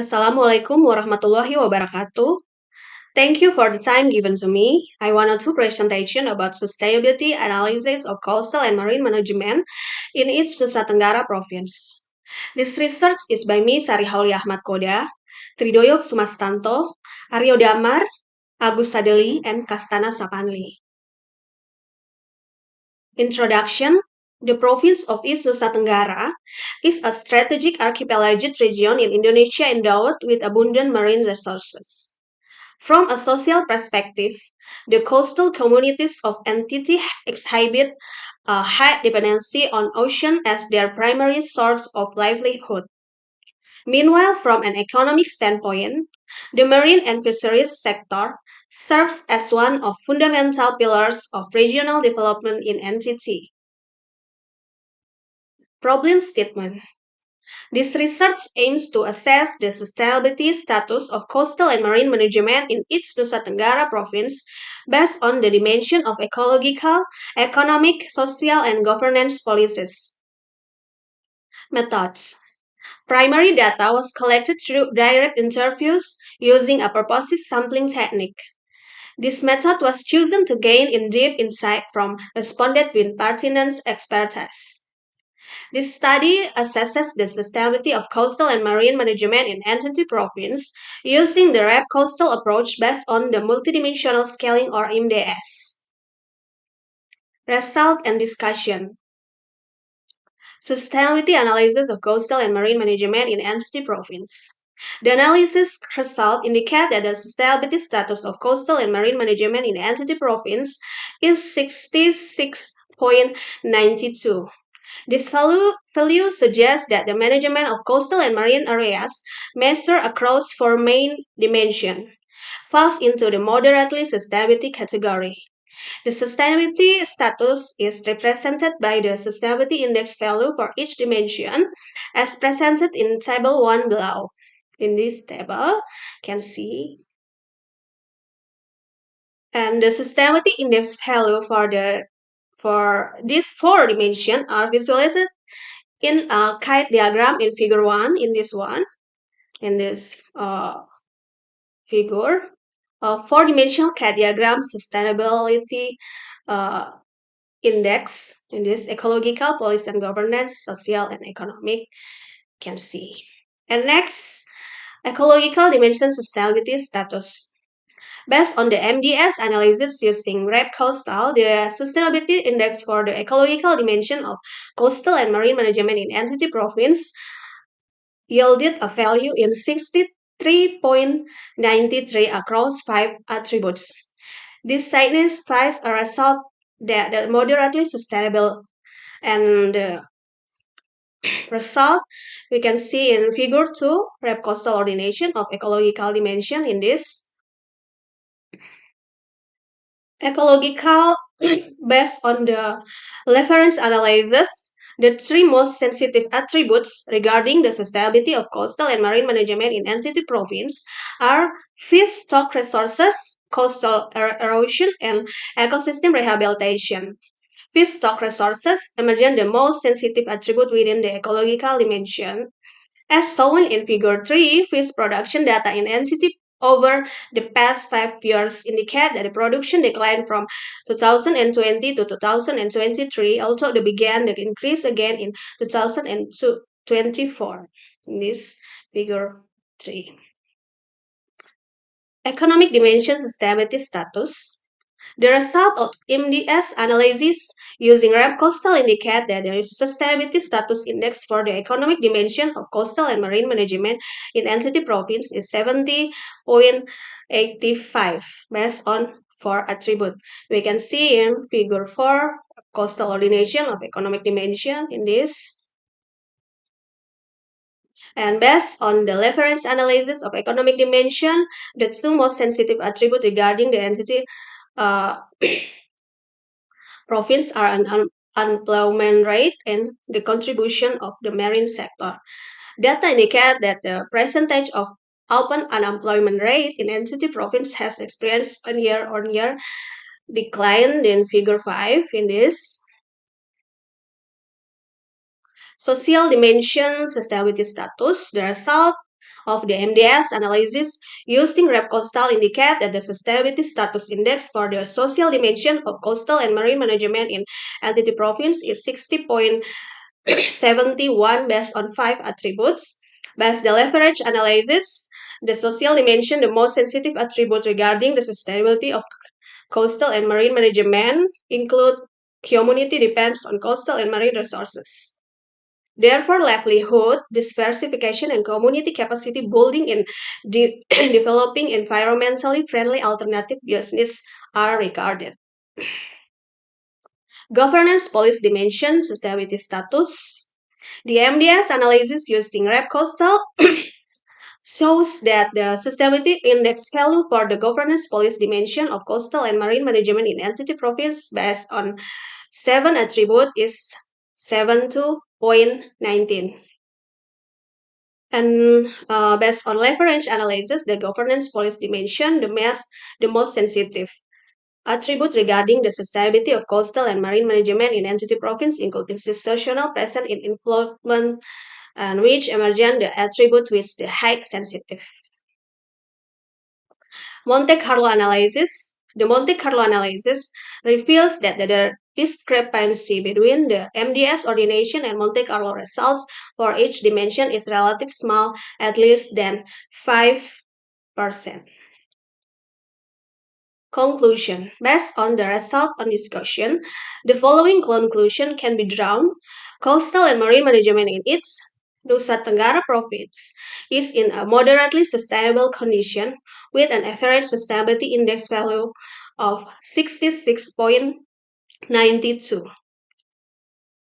Assalamualaikum warahmatullahi wabarakatuh. Thank you for the time given to me. I want to do presentation about sustainability analysis of coastal and marine management in each Nusa Tenggara province. This research is by me, Sari Hauli Ahmad Koda, Tridoyo Sumastanto, Aryo Damar, Agus Sadeli, and Kastana Sapanli. Introduction. The province of East Nusa Tenggara is a strategic archipelagic region in Indonesia endowed with abundant marine resources. From a social perspective, the coastal communities of entity exhibit a high dependency on ocean as their primary source of livelihood. Meanwhile, from an economic standpoint, the marine and fisheries sector serves as one of fundamental pillars of regional development in NTT. Problem statement. This research aims to assess the sustainability status of coastal and marine management in each Nusa Tenggara province based on the dimension of ecological, economic, social, and governance policies. Methods. Primary data was collected through direct interviews using a purposive sampling technique. This method was chosen to gain in-depth insight from respondents with pertinent expertise. This study assesses the sustainability of coastal and marine management in Entity Province using the RAP coastal approach based on the multidimensional scaling or MDS. Result and discussion. Sustainability analysis of coastal and marine management in Entity Province. The analysis result indicate that the sustainability status of coastal and marine management in Entity Province is 66.92. This value suggests that the management of coastal and marine areas, measured across four main dimensions, falls into the moderately sustainability category. The sustainability status is represented by the sustainability index value for each dimension, as presented in Table 1 below. In this table, you can see. And the sustainability index value for these four dimensions are visualized in a kite diagram in figure 1 in this figure. A four-dimensional kite diagram sustainability index in this ecological, policy and governance, social and economic can see. And next, ecological dimension sustainability status. Based on the MDS analysis using RAP Coastal, the sustainability index for the ecological dimension of coastal and marine management in Entity Province yielded a value in 63.93 across 5 attributes. This signifies a result that is moderately sustainable, and the result we can see in figure 2, RAP Coastal ordination of ecological dimension in this ecological based on the reference analysis. The three most sensitive attributes regarding the sustainability of coastal and marine management in Entity Province are fish stock resources, coastal erosion, and ecosystem rehabilitation. Fish stock resources emerge the most sensitive attribute within the ecological dimension. As shown in figure 3, fish production data in Entity over the past 5 years indicate that the production declined from 2020 to 2023, although they began to increase again in 2024. In this figure 3. Economic dimension sustainability status. The result of MDS analysis using RAP Coastal indicate that there is sustainability status index for the economic dimension of coastal and marine management in Entity Province is 70.85 based on 4 attributes. We can see in figure 4 coastal ordination of economic dimension in this. And based on the reference analysis of economic dimension, the two most sensitive attributes regarding the entity province are an unemployment rate and the contribution of the marine sector. Data indicate that the percentage of open unemployment rate in Entity Province has experienced a year-on-year decline in figure 5 in this. Social dimension sustainability status. The result of the MDS analysis using REP Coastal indicate that the sustainability status index for the social dimension of coastal and marine management in NTT province is 60.71 based on 5 attributes. Based the leverage analysis, the social dimension, the most sensitive attribute regarding the sustainability of coastal and marine management include community depends on coastal and marine resources. Therefore, livelihood, diversification, and community capacity building in developing environmentally friendly alternative business are regarded. Governance policy dimension, sustainability status. The MDS analysis using REP Coastal shows that the sustainability index value for the governance policy dimension of coastal and marine management in NTT province based on 7 attributes is 72.19. And based on leverage analysis, the governance policy dimension, the most sensitive attribute regarding the sustainability of coastal and marine management in NTT province include institutional present in influence and which emergent the attribute with the high sensitive. Monte Carlo analysis. The Monte Carlo analysis reveals that the discrepancy between the MDS ordination and Monte Carlo results for each dimension is relatively small, at least than 5%. Conclusion. Based on the result on discussion, the following conclusion can be drawn. Coastal and marine management in its Nusa Tenggara province is in a moderately sustainable condition with an average sustainability index value of 66.92.